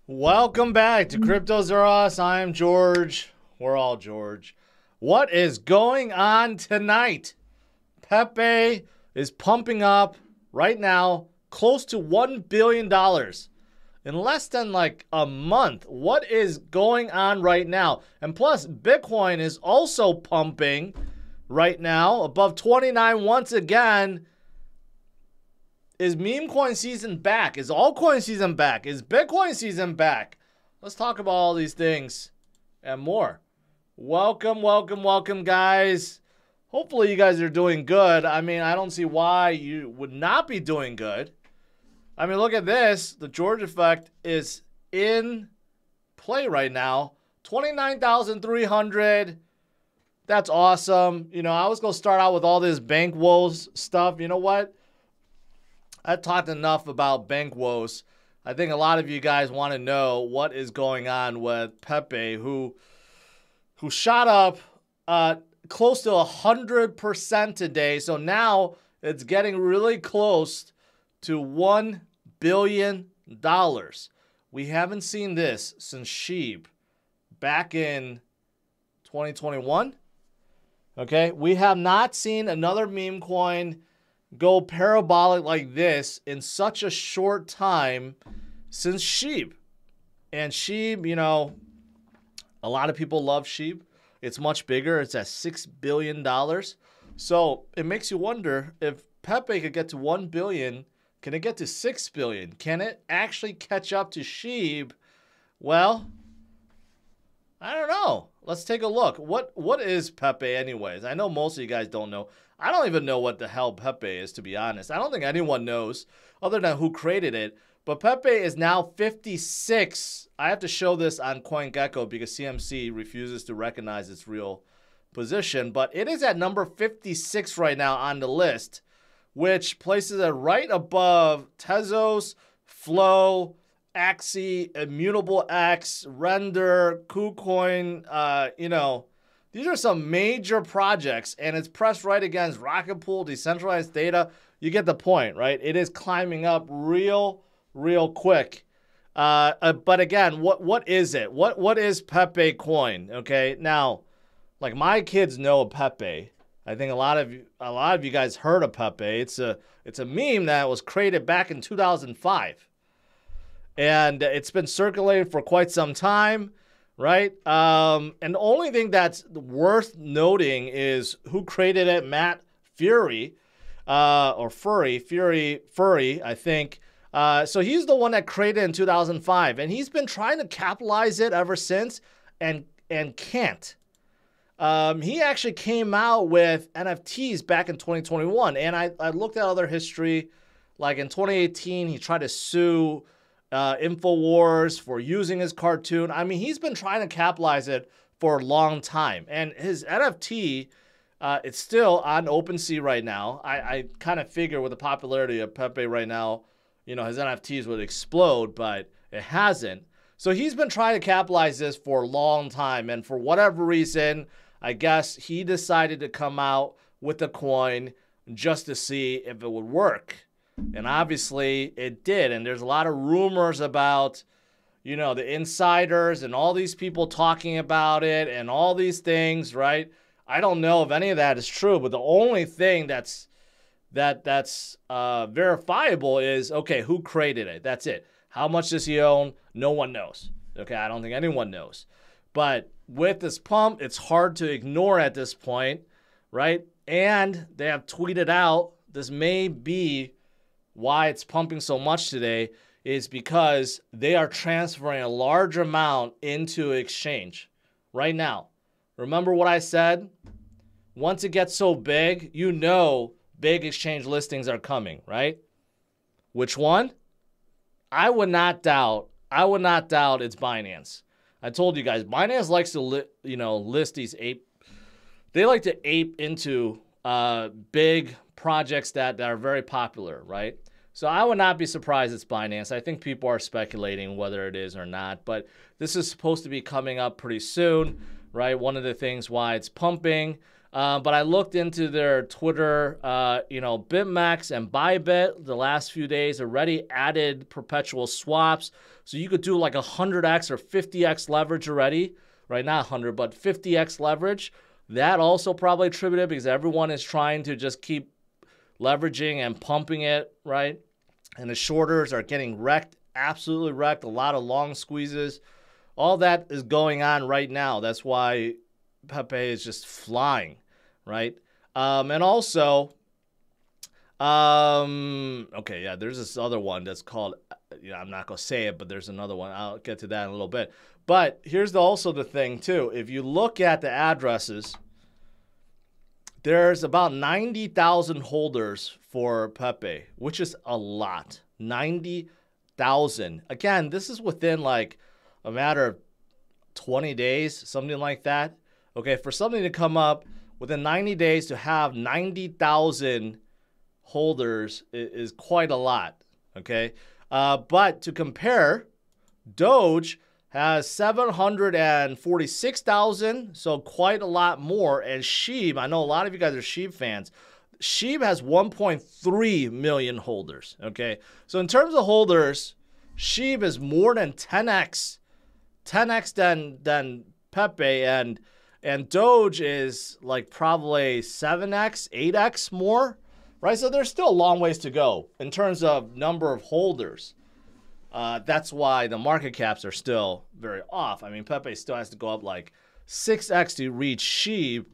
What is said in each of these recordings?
Welcome back to CryptosRus. I'm George. We're all George. What is going on tonight? Pepe is pumping up right now close to $1 billion in less than like a month. What is going on right now? And plus, Bitcoin is also pumping right now above 29 once again. Is meme coin season back? Is altcoin season back? Is Bitcoin season back? Let's talk about all these things and more. Welcome, welcome, welcome, guys. Hopefully you guys are doing good. I mean, I don't see why you would not be doing good. I mean, look at this. The George effect is in play right now. 29,300. That's awesome. You know, I was going to start out with all this bank woes stuff. You know what? I talked enough about bank woes. I think a lot of you guys want to know what is going on with Pepe, who shot up close to 100% today. So now it's getting really close to $1 billion. We haven't seen this since Shib back in 2021. Okay, we have not seen another meme coin go parabolic like this in such a short time since Shib. And Shib, you know, a lot of people love Shib. It's much bigger. It's at $6 billion. So it makes you wonder, if Pepe could get to 1 billion, can it get to 6 billion? Can it actually catch up to Shib? Well, I don't know. Let's take a look. What is Pepe anyways? I know most of you guys don't know. I don't even know what the hell Pepe is, to be honest. I don't think anyone knows other than who created it. But Pepe is now 56. I have to show this on CoinGecko because CMC refuses to recognize its real position. But it is at number 56 right now on the list, which places it right above Tezos, Flow, Axie, Immutable X, Render, KuCoin, you know. These are some major projects, and it's pressed right against Rocket Pool, decentralized data. You get the point, right? It is climbing up real quick. But again, what is it? What is Pepe coin? Okay, now, like, my kids know Pepe. I think a lot of you guys heard of Pepe. It's a meme that was created back in 2005, and it's been circulating for quite some time. Right? And the only thing that's worth noting is who created it, Matt Fury, or Furry, I think. So he's the one that created it in 2005, and he's been trying to capitalize it ever since and can't. He actually came out with NFTs back in 2021, and I looked at other history. Like in 2018, he tried to sue InfoWars for using his cartoon. I mean, he's been trying to capitalize it for a long time. And his NFT, it's still on OpenSea right now. I kind of figure with the popularity of Pepe right now, you know, his NFTs would explode, but it hasn't. So he's been trying to capitalize this for a long time. And for whatever reason, I guess he decided to come out with the coin just to see if it would work. And obviously it did. And there's a lot of rumors about, you know, the insiders and all these people talking about it and all these things, right? I don't know if any of that is true, but the only thing that's verifiable is, okay, who created it? That's it. How much does he own? No one knows. Okay, I don't think anyone knows. But with this pump, it's hard to ignore at this point, right? And they have tweeted out, this may be why it's pumping so much today, is because they are transferring a large amount into exchange right now. Remember what I said? Once it gets so big, you know big exchange listings are coming, right? Which one? I would not doubt it's Binance. I told you guys, Binance likes to list these they like to ape into big projects that are very popular, right? So I would not be surprised it's Binance. I think people are speculating whether it is or not, but this is supposed to be coming up pretty soon, right? One of the things why it's pumping. But I looked into their Twitter, BitMEX and Bybit the last few days already added perpetual swaps. So you could do like 100x or 50x leverage already, right? Not 100, but 50x leverage. That also probably attributed because everyone is trying to just keep leveraging and pumping it, right? And the shorters are getting wrecked, absolutely wrecked. A lot of long squeezes. All that is going on right now. That's why Pepe is just flying, right? And also, okay, yeah, there's this other one that's called, I'm not going to say it, but there's another one. I'll get to that in a little bit. But here's also the thing, too. If you look at the addresses, there's about 90,000 holders for Pepe, which is a lot. 90,000. Again, this is within like a matter of 20 days, something like that. Okay, for something to come up within 90 days to have 90,000 holders is quite a lot, okay? But to compare, Doge has 746,000, so quite a lot more. And Shib, I know a lot of you guys are Shib fans. Shib has 1.3 million holders, okay? So in terms of holders, Shib is more than 10x than Pepe, and Doge is like probably 7x, 8x more, right? So there's still a long ways to go in terms of number of holders. That's why the market caps are still very off. I mean, Pepe still has to go up like 6x to reach Shib.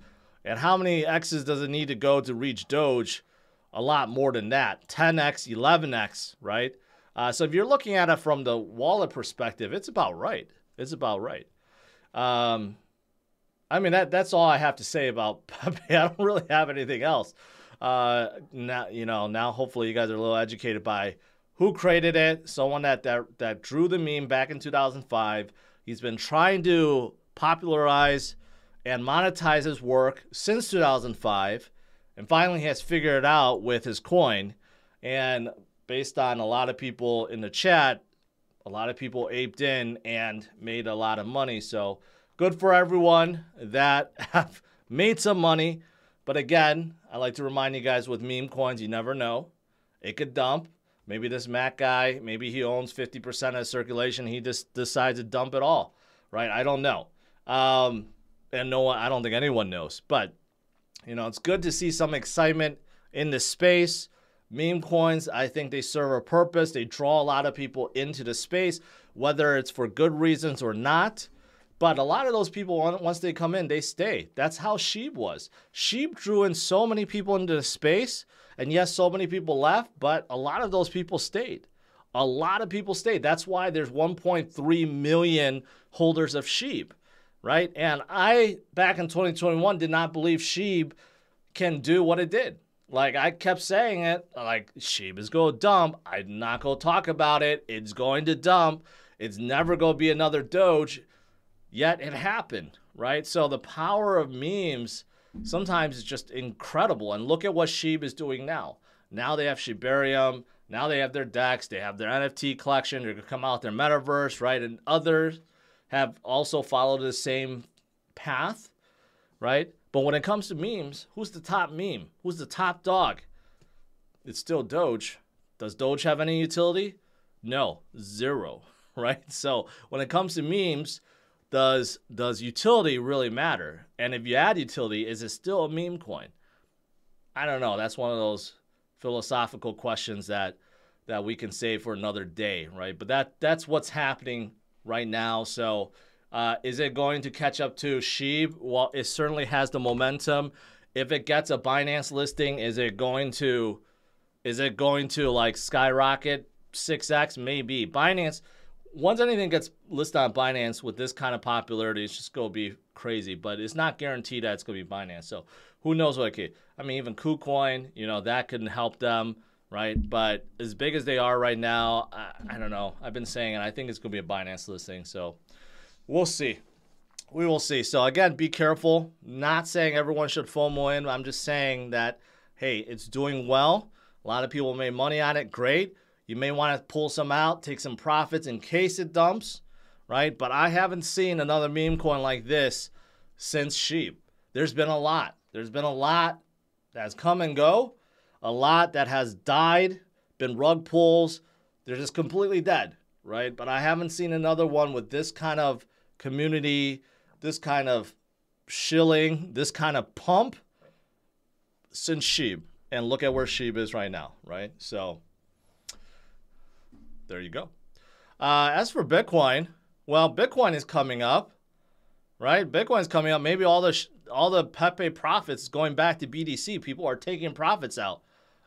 And how many X's does it need to go to reach Doge? A lot more than that. 10x, 11x, right? So if you're looking at it from the wallet perspective, it's about right. It's about right. I mean, that's all I have to say about Pepe. I don't really have anything else. Now hopefully you guys are a little educated by who created it, someone that drew the meme back in 2005. He's been trying to popularize and monetize his work since 2005, and finally has figured it out with his coin. And based on a lot of people in the chat, a lot of people aped in and made a lot of money. So good for everyone that have made some money. But again, I like to remind you guys with meme coins, you never know. It could dump. Maybe this Mac guy, maybe he owns 50% of circulation. He just decides to dump it all, right? I don't know. And no one, I don't think anyone knows. But, it's good to see some excitement in the space. Meme coins, I think they serve a purpose. They draw a lot of people into the space, whether it's for good reasons or not. But a lot of those people, once they come in, they stay. That's how Shib was. Shib drew in so many people into the space. And yes, so many people left, but a lot of those people stayed. A lot of people stayed. That's why there's 1.3 million holders of Shib, right? And I, back in 2021, did not believe Shib can do what it did. Like, I kept saying it, like, Shib is going to dump. I'm not going to talk about it. It's going to dump. It's never going to be another Doge. Yet it happened, right? So the power of memes sometimes is just incredible. And look at what Shib is doing now. Now they have Shibarium. Now they have their DEX. They have their NFT collection. They're going to come out their metaverse, right? And others have also followed the same path, right? But when it comes to memes, who's the top meme? Who's the top dog? It's still Doge. Does Doge have any utility? No, zero, right? So when it comes to memes, does utility really matter? And if you add utility, is it still a meme coin? I don't know. That's one of those philosophical questions that we can save for another day, right? But that's what's happening right now. So is it going to catch up to Shib? Well, it certainly has the momentum. If it gets a Binance listing, is it going to like skyrocket 6x? Maybe. Binance, once anything gets listed on Binance with this kind of popularity, it's just going to be crazy. But it's not guaranteed that it's going to be Binance. So who knows what it could. I mean, even KuCoin, that couldn't help them, right? But as big as they are right now, I don't know. I've been saying it. I think it's going to be a Binance listing. So we'll see. We will see. So again, be careful. Not saying everyone should FOMO in. I'm just saying that, hey, it's doing well. A lot of people made money on it. Great. You may want to pull some out, take some profits in case it dumps, right? But I haven't seen another meme coin like this since Shib. There's been a lot. There's been a lot that has come and go, a lot that has died, been rug pulls. They're just completely dead, right? But I haven't seen another one with this kind of community, this kind of shilling, this kind of pump since Shib. And look at where Shib is right now, right? So there you go. As for Bitcoin, well, Bitcoin is coming up, right? Bitcoin is coming up. Maybe all the Pepe profits going back to BTC. People are taking profits out.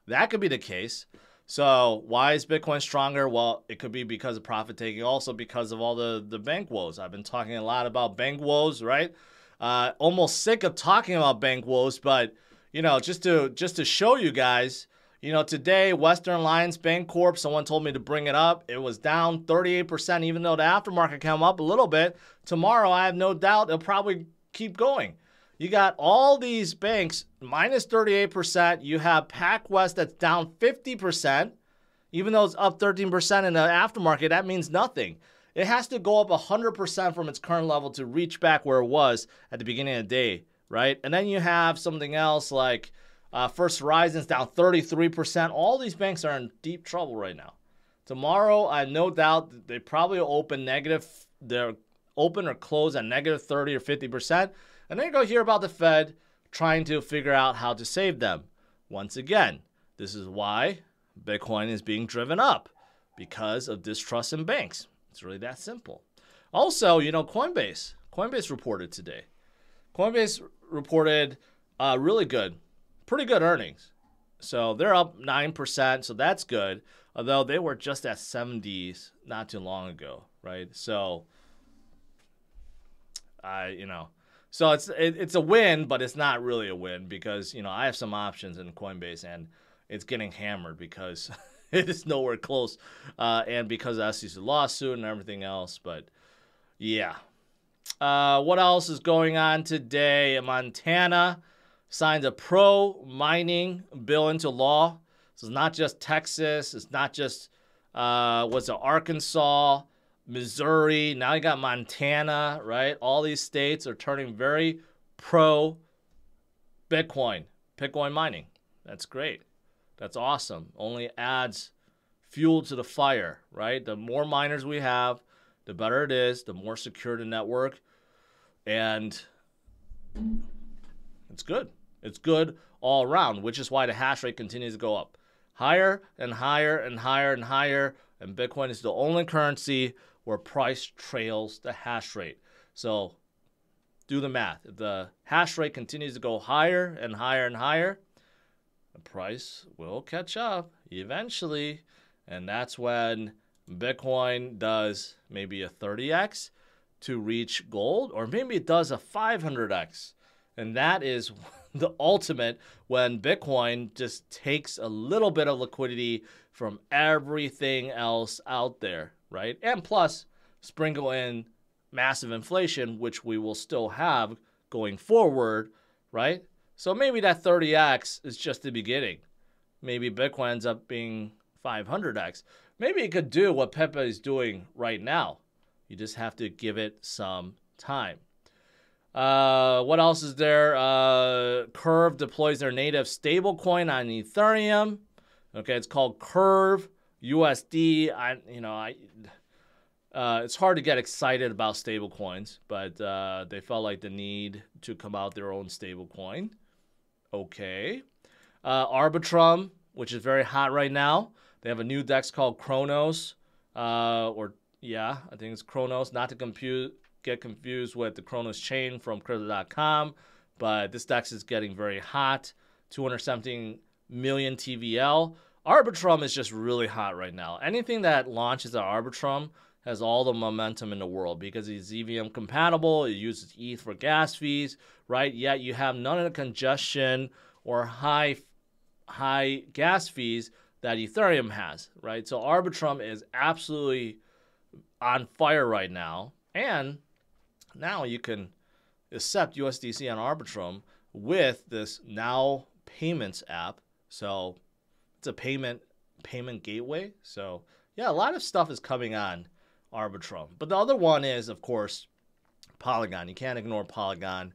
That could be the case. So why is Bitcoin stronger? Well, it could be because of profit taking, also because of all the bank woes. I've been talking a lot about bank woes, right? Almost sick of talking about bank woes, but you know, just to show you guys, you know, today Western Alliance Bancorp, someone told me to bring it up. It was down 38%, even though the aftermarket came up a little bit. Tomorrow, I have no doubt it'll probably keep going. You got all these banks minus 38%. You have PacWest that's down 50%. Even though it's up 13% in the aftermarket, that means nothing. It has to go up 100% from its current level to reach back where it was at the beginning of the day, right? And then you have something else like First Horizon's down 33%. All these banks are in deep trouble right now. Tomorrow, I have no doubt they probably will open negative. They're open or close at negative 30 or 50%. And then you go hear about the Fed trying to figure out how to save them. Once again, this is why Bitcoin is being driven up, because of distrust in banks. It's really that simple. Also, you know, Coinbase reported today. Coinbase reported really good, pretty good earnings. So they're up 9%, so that's good. Although they were just at 70s not too long ago, right? So, you know, so it's a win, but it's not really a win because, you know, I have some options in Coinbase and it's getting hammered because it is nowhere close, and because of the SEC lawsuit and everything else. But yeah, what else is going on today? Montana signed a pro-mining bill into law. So it's not just Texas. It's not just Arkansas, Missouri. Now you got Montana, right? All these states are turning very pro-Bitcoin mining. That's great. That's awesome. Only adds fuel to the fire, right? The more miners we have, the better it is, the more secure the network, and it's good. It's good all around, which is why the hash rate continues to go up. Higher and higher and higher and higher, and Bitcoin is the only currency where price trails the hash rate. So do the math. If the hash rate continues to go higher and higher and higher, the price will catch up eventually, and that's when Bitcoin does maybe a 30x to reach gold, or maybe it does a 500x. And that is the ultimate, when Bitcoin just takes a little bit of liquidity from everything else out there, right? And plus, sprinkle in massive inflation, which we will still have going forward, right? So maybe that 30x is just the beginning. Maybe Bitcoin ends up being 500x. Maybe it could do what Pepe is doing right now. You just have to give it some time. What else is there? Curve deploys their native stablecoin on Ethereum. Okay, it's called Curve USD. It's hard to get excited about stablecoins, but they felt like the need to come out with their own stablecoin. Okay. Arbitrum, which is very hot right now. They have a new DEX called Kronos. I think it's Kronos. Not to get confused with the Kronos chain from Crypto.com. But this DEX is getting very hot. 217 million TVL. Arbitrum is just really hot right now. Anything that launches at Arbitrum has all the momentum in the world because it's EVM compatible. It uses ETH for gas fees, right? Yet you have none of the congestion or high gas fees that Ethereum has, right? So Arbitrum is absolutely on fire right now. And now you can accept USDC on Arbitrum with this Now Payments app. So it's a payment gateway. So yeah, a lot of stuff is coming on Arbitrum. But the other one is, of course, Polygon. You can't ignore Polygon.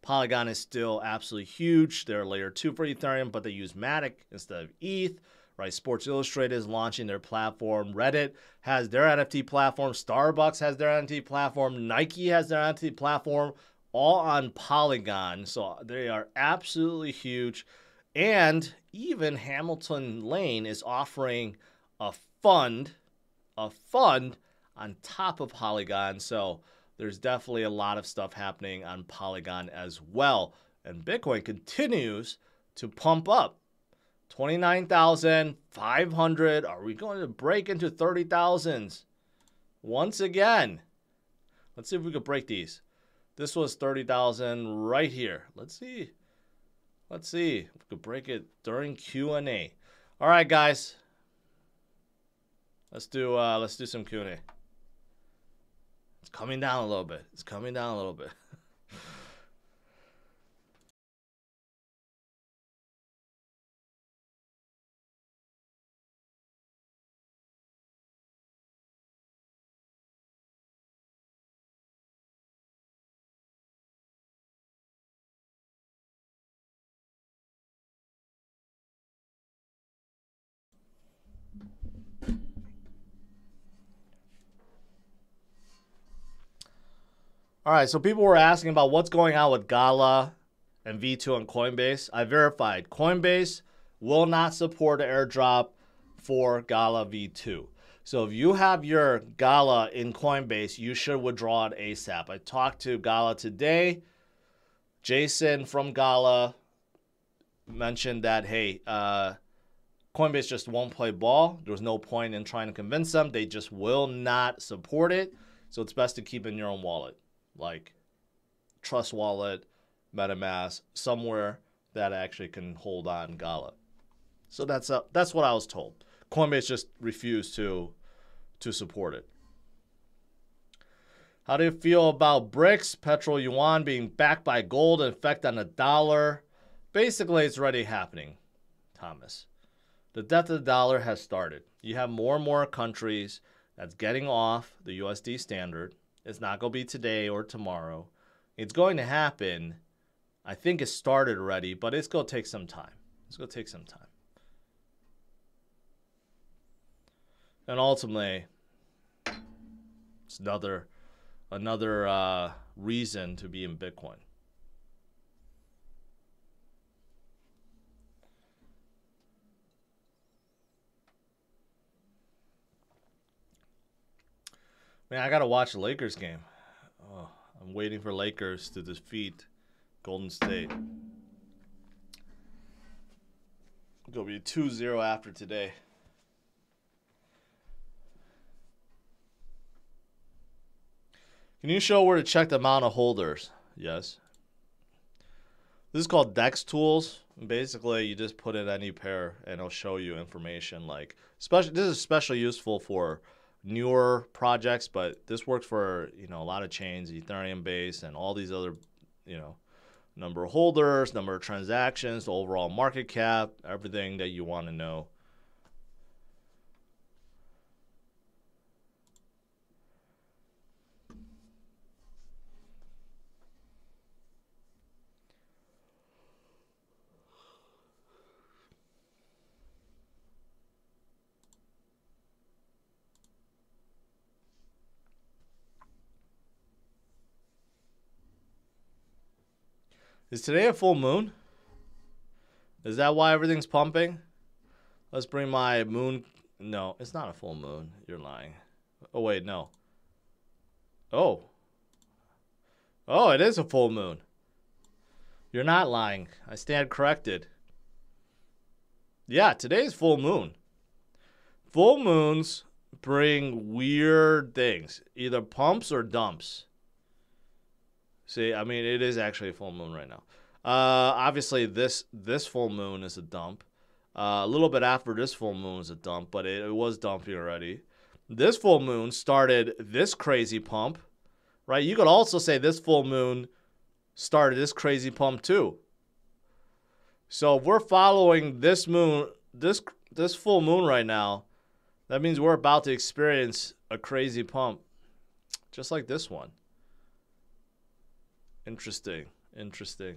Polygon is still absolutely huge. They're layer 2 for Ethereum, but they use Matic instead of ETH, right? Sports Illustrated is launching their platform. Reddit has their NFT platform. Starbucks has their NFT platform. Nike has their NFT platform, all on Polygon. So they are absolutely huge. And even Hamilton Lane is offering a fund on top of Polygon. So there's definitely a lot of stuff happening on Polygon as well. And Bitcoin continues to pump up. 29,500. Are we going to break into 30,000s once again? Let's see if we could break these. This was 30,000 right here. Let's see. Let's see if we could break it during Q&A. All right, guys. Let's do some Q&A. It's coming down a little bit. It's coming down a little bit. All right, so people were asking about what's going on with Gala and V2 on Coinbase. I verified Coinbase will not support an airdrop for Gala V2. So if you have your Gala in Coinbase, you should withdraw it ASAP. I talked to Gala today. Jason from Gala mentioned that, hey, Coinbase just won't play ball. There's no point in trying to convince them. They just will not support it. So it's best to keep in your own wallet, like Trust Wallet, MetaMask, somewhere that actually can hold on Gala. So that's what I was told. Coinbase just refused to support it. How do you feel about BRICS, Petro Yuan being backed by gold and effect on the dollar? Basically, it's already happening, Thomas. The death of the dollar has started. You have more and more countries that's getting off the USD standard. It's not going to be today or tomorrow. It's going to happen. I think it started already, but it's going to take some time. It's going to take some time. And ultimately, it's another reason to be in Bitcoin. Man, I got to watch the Lakers game. Oh, I'm waiting for Lakers to defeat Golden State. It's going to be 2-0 after today. Can you show where to check the amount of holders? Yes. This is called DEX tools. Basically, you just put in any pair and it'll show you information. Like, this is especially useful for newer projects, but this works for, you know, a lot of chains, Ethereum based, and all these other, you know, number of holders, number of transactions, the overall market cap, everything that you want to know. Is today a full moon? Is that why everything's pumping? Let's bring my moon. No, it's not a full moon. You're lying. Oh, wait, no. Oh. Oh, it is a full moon. You're not lying. I stand corrected. Yeah, today's full moon. Full moons bring weird things. Either pumps or dumps. See, I mean, it is actually a full moon right now. Obviously, this full moon is a dump. A little bit after this full moon is a dump, but it was dumping already. This full moon started this crazy pump, right? You could also say this full moon started this crazy pump too. So if we're following this moon, this full moon right now, that means we're about to experience a crazy pump, just like this one. Interesting. Interesting.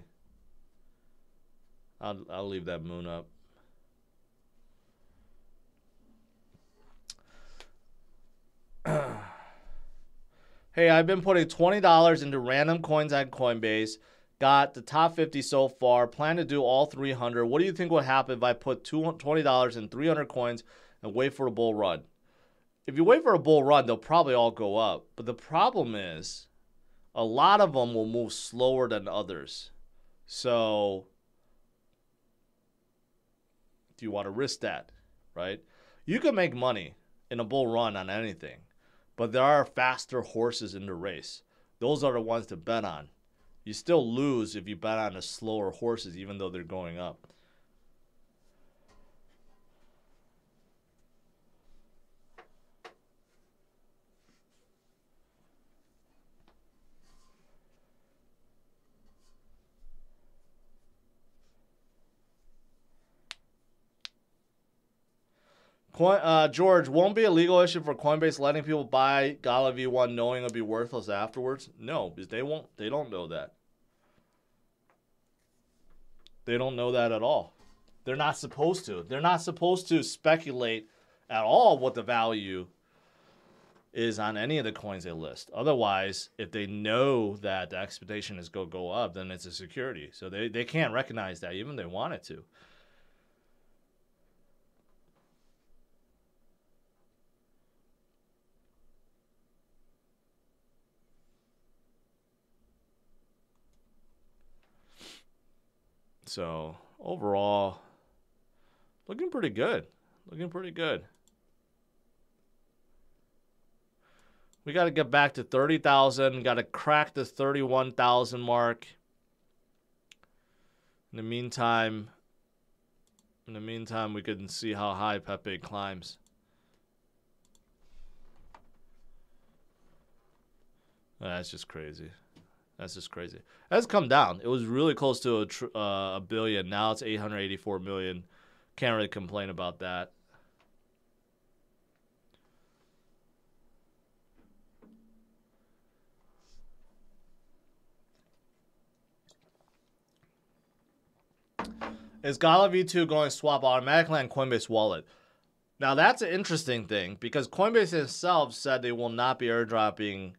I'll leave that moon up. Hey, I've been putting $20 into random coins at Coinbase. Got the top 50 so far. Plan to do all 300. What do you think would happen if I put $20 in 300 coins and wait for a bull run? If you wait for a bull run, they'll probably all go up. But the problem is, a lot of them will move slower than others. So, do you want to risk that, right? You can make money in a bull run on anything, but there are faster horses in the race. Those are the ones to bet on. You still lose if you bet on the slower horses, even though they're going up. George, won't be a legal issue for Coinbase letting people buy Gala V1 knowing it'll be worthless afterwards? No, because they won't. They don't know that. They don't know that at all. They're not supposed to. They're not supposed to speculate at all what the value is on any of the coins they list. Otherwise, if they know that the expectation is going to go up, then it's a security. So they can't recognize that even if they wanted to. So, overall, looking pretty good. Looking pretty good. We got to get back to 30,000. Got to crack the 31,000 mark. In the meantime, we can see how high Pepe climbs. That's just crazy. That's just crazy. That's come down. It was really close to a billion. Now it's 884 million. Can't really complain about that. Is Gala V2 going to swap automatically on Coinbase Wallet? Now that's an interesting thing because Coinbase itself said they will not be airdropping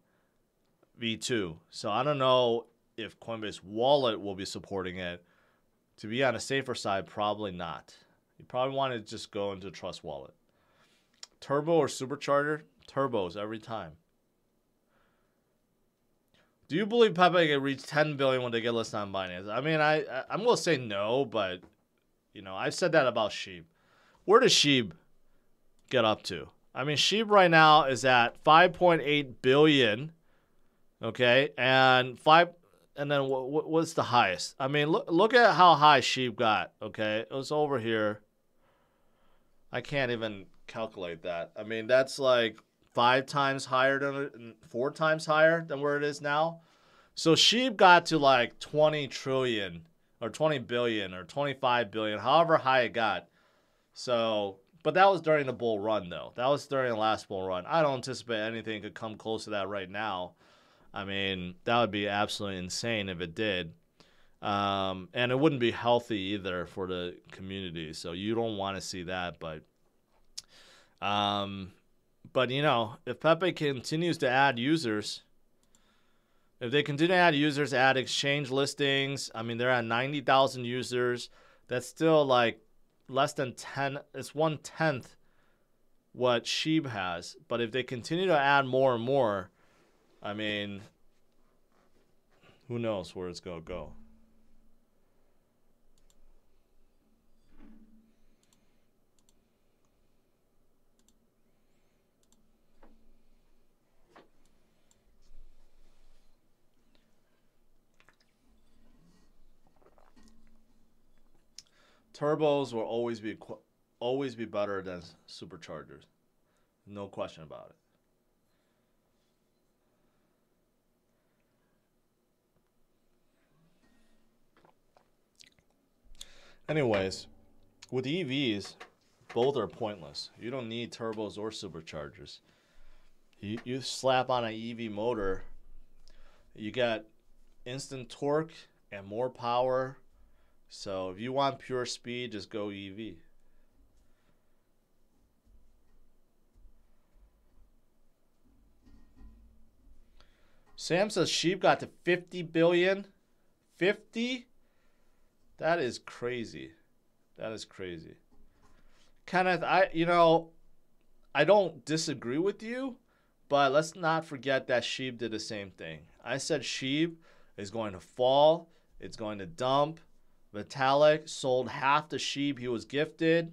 V2. So I don't know if Coinbase Wallet will be supporting it. To be on a safer side, probably not. You probably want to just go into Trust Wallet. Turbo or Supercharger? Turbos every time. Do you believe Pepe can reach 10 billion when they get listed on Binance? I mean, I'm going to say no, but, you know, I've said that about Shib. Where does Shib get up to? I mean, Shib right now is at 5.8 billion. Okay, and then what's the highest? I mean, look at how high Shib got. Okay, it was over here. I can't even calculate that. I mean, that's like 5 times higher than 4 times higher than where it is now. So Shib got to like 20 trillion or 20 billion or 25 billion, however high it got. So, but that was during the bull run though. That was during the last bull run. I don't anticipate anything could come close to that right now. I mean, that would be absolutely insane if it did. And it wouldn't be healthy either for the community. So you don't want to see that. But you know, if Pepe continues to add users, if they continue to add users, add exchange listings, I mean, they're at 90,000 users. That's still like less than 10. It's 1/10 what Shib has. But if they continue to add more and more, I mean, who knows where it's going to go. Turbos will always be better than superchargers. No question about it. Anyways, with EVs, both are pointless. You don't need turbos or superchargers. You slap on an EV motor, you get instant torque and more power. So if you want pure speed, just go EV. Sam says Shib got to 50 billion. 50? That is crazy. That is crazy. Kenneth, I don't disagree with you, but let's not forget that Shib did the same thing. I said Shib is going to fall. It's going to dump. Vitalik sold half the Shib he was gifted,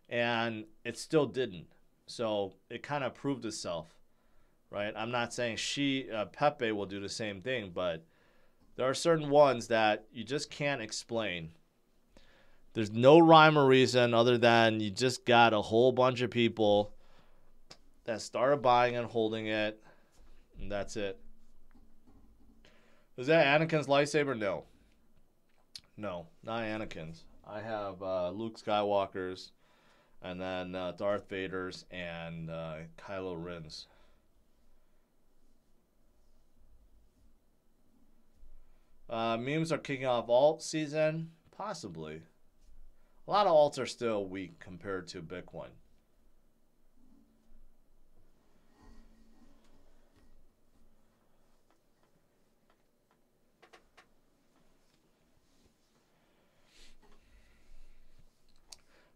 and it still didn't. So it kind of proved itself, right? I'm not saying Pepe will do the same thing, but there are certain ones that you just can't explain. There's no rhyme or reason other than you just got a whole bunch of people that started buying and holding it, and that's it. Is that Anakin's lightsaber? No. No, not Anakin's. I have Luke Skywalker's, and then Darth Vader's, and Kylo Ren's. Memes are kicking off alt season? Possibly. A lot of alts are still weak compared to Bitcoin.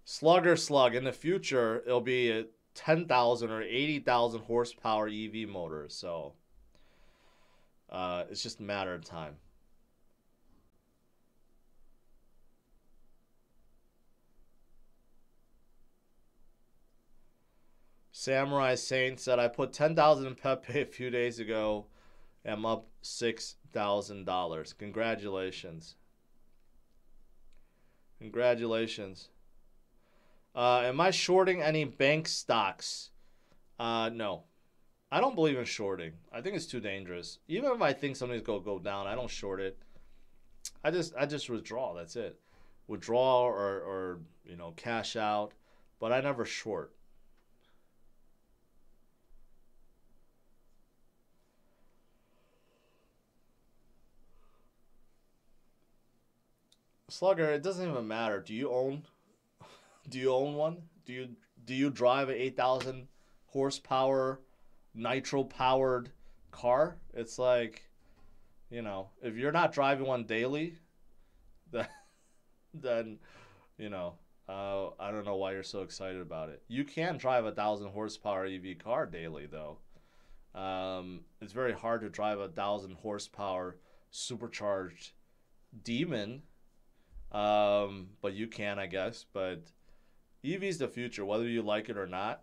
Slug. In the future, it'll be a 10,000 or 80,000 horsepower EV motor. So it's just a matter of time. Samurai Saint said, I put 10,000 in Pepe a few days ago. I'm up $6,000. Congratulations. Congratulations. Am I shorting any bank stocks? No. I don't believe in shorting. I think it's too dangerous. Even if I think something's going to go down, I don't short it. I just withdraw. That's it. Withdraw or cash out. But I never short. Slugger, it doesn't even matter. Do you own one? Do you drive an 8,000 horsepower nitro powered car? It's like, if you're not driving one daily, then I don't know why you're so excited about it. You can drive a 1,000 horsepower EV car daily though. It's very hard to drive a 1,000 horsepower supercharged demon. But you can, I guess. But EV's the future, whether you like it or not.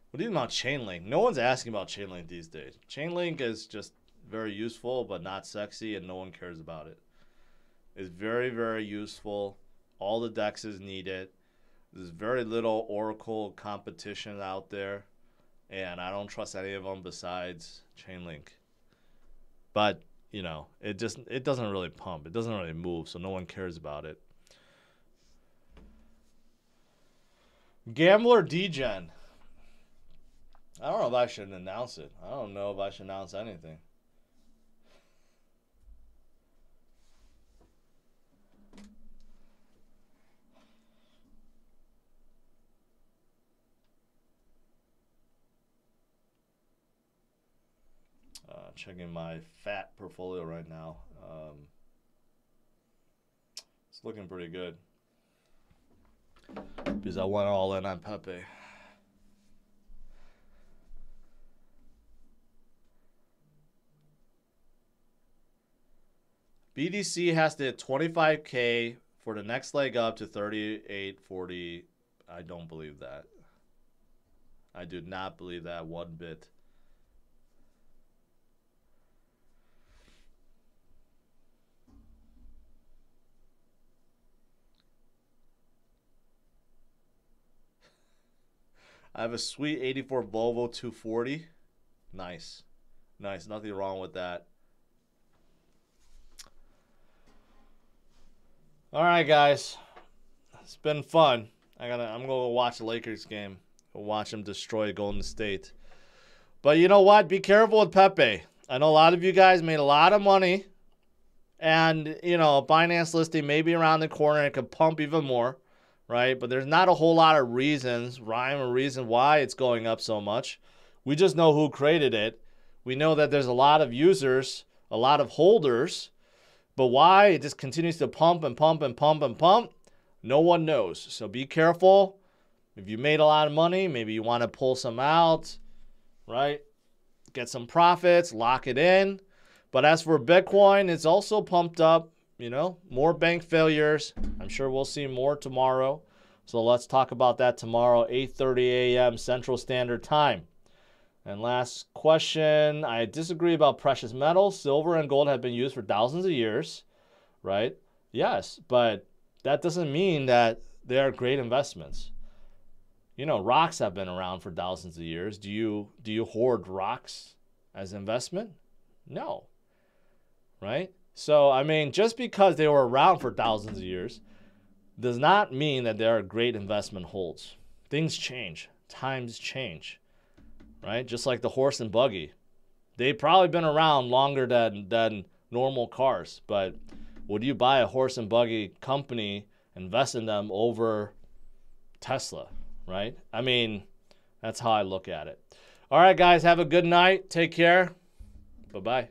What do you think about Chainlink? No one's asking about Chainlink these days. Chainlink is just very useful, but not sexy, and no one cares about it. It's very, very useful. All the dexes need it. There's very little Oracle competition out there. And I don't trust any of them besides Chainlink. But, it doesn't really pump. It doesn't really move, so no one cares about it. Gambler Degen. I don't know if I should announce it. I don't know if I should announce anything. Checking my fat portfolio right now. It's looking pretty good because I went all in on Pepe. BDC has to hit 25K for the next leg up to 38.40. I don't believe that. I do not believe that one bit. I have a sweet 84 Volvo 240. Nice. Nice. Nothing wrong with that. All right, guys. It's been fun. I'm going to watch the Lakers game. Watch him destroy Golden State. But you know what? Be careful with Pepe. I know a lot of you guys made a lot of money. And, you know, Binance listing may be around the corner. It could pump even more, right? But there's not a whole lot of rhyme or reason why it's going up so much. We just know who created it. We know that there's a lot of users, a lot of holders. But why it just continues to pump and pump and pump and pump, no one knows. So be careful. If you made a lot of money, maybe you want to pull some out, right? Get some profits, lock it in. But as for Bitcoin, it's also pumped up, you know, more bank failures. I'm sure we'll see more tomorrow. So let's talk about that tomorrow, 8:30 a.m. Central Standard Time. And last question, I disagree about precious metals. Silver and gold have been used for thousands of years, right? Yes, but that doesn't mean that they are great investments. You know, rocks have been around for thousands of years. Do you hoard rocks as investment? No. Right? So, I mean, just because they were around for thousands of years does not mean that they are great investment holds. Things change. Times change. Right? Just like the horse and buggy. They've probably been around longer than normal cars. But would you buy a horse and buggy company, invest in them over Tesla? Right? I mean, that's how I look at it. All right, guys. Have a good night. Take care. Bye-bye.